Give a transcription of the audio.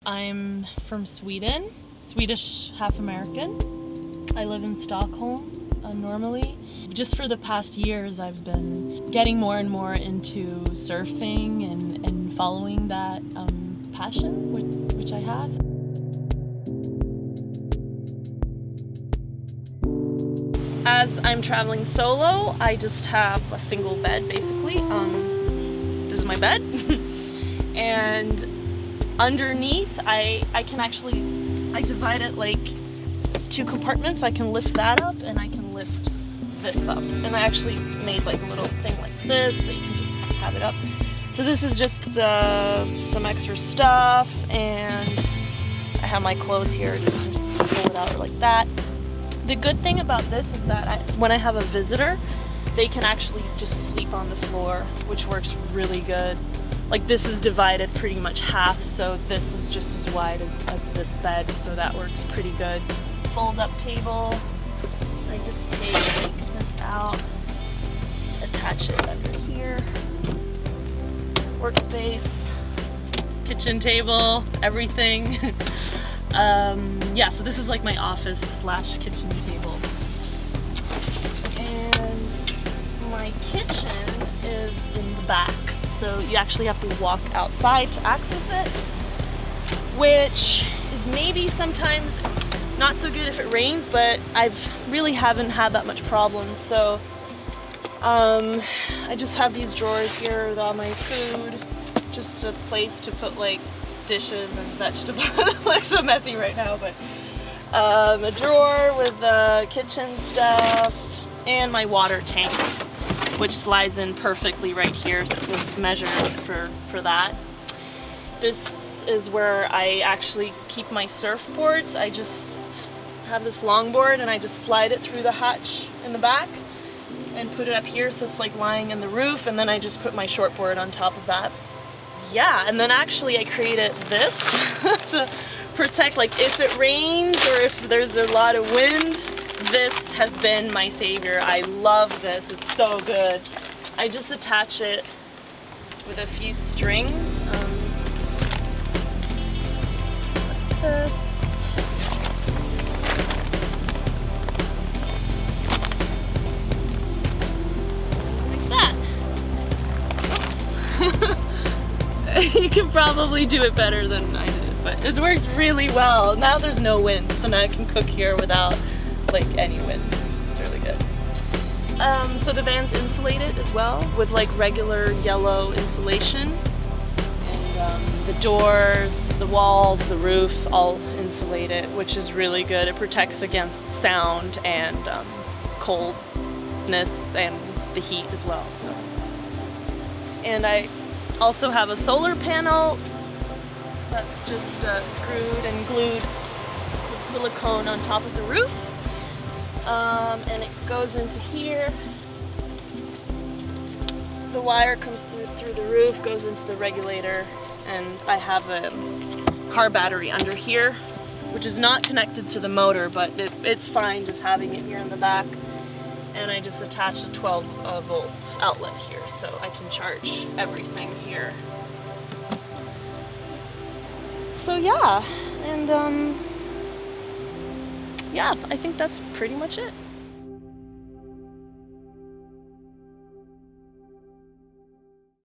I'm from Sweden, Swedish half American. I live in Stockholm normally. Just for the past years, I've been getting more and more into surfing and following that passion, which I have. As I'm traveling solo, I just have a single bed, basically. This is my bed. And underneath, I divide it like 2 compartments. I can lift that up and I can lift this up. And I actually made like a little thing like this that you can just have it up. So this is just some extra stuff, and I have my clothes here. You can just pull it out like that. The good thing about this is that when I have a visitor, they can actually just sleep on the floor, which works really good. Like this is divided pretty much half, so this is just as wide as this bed, so that works pretty good. Fold up table, I just take this out, attach it under here. Workspace, kitchen table, everything. Yeah, so this is like my office / kitchen table. And my kitchen is in the back. So you actually have to walk outside to access it, which is maybe sometimes not so good if it rains, but really haven't had that much problem. So I just have these drawers here with all my food, just a place to put like dishes and vegetables. It looks so messy right now, but a drawer with the kitchen stuff and my water tank, which slides in perfectly right here, so it's measured for that. This is where I actually keep my surfboards. I just have this longboard and I just slide it through the hatch in the back and put it up here so it's like lying in the roof, and then I just put my shortboard on top of that. Yeah, and then actually I created this to protect, like if it rains or if there's a lot of wind, this has been my savior. I love this, it's so good. I just attach it with a few strings. Like this. Like that. Oops. You can probably do it better than I did, but it works really well. Now there's no wind, so now I can cook here without like any wind. It's really good. So the van's insulated as well with like regular yellow insulation, and the doors, the walls, the roof, all insulated, which is really good. It protects against sound and coldness and the heat as well. So, and I also have a solar panel that's just screwed and glued with silicone on top of the roof. And it goes into here. The wire comes through the roof, goes into the regulator, and I have a car battery under here, which is not connected to the motor, but it's fine just having it here in the back. And I just attach a 12 volts outlet here, so I can charge everything here. So yeah, and yeah, I think that's pretty much it.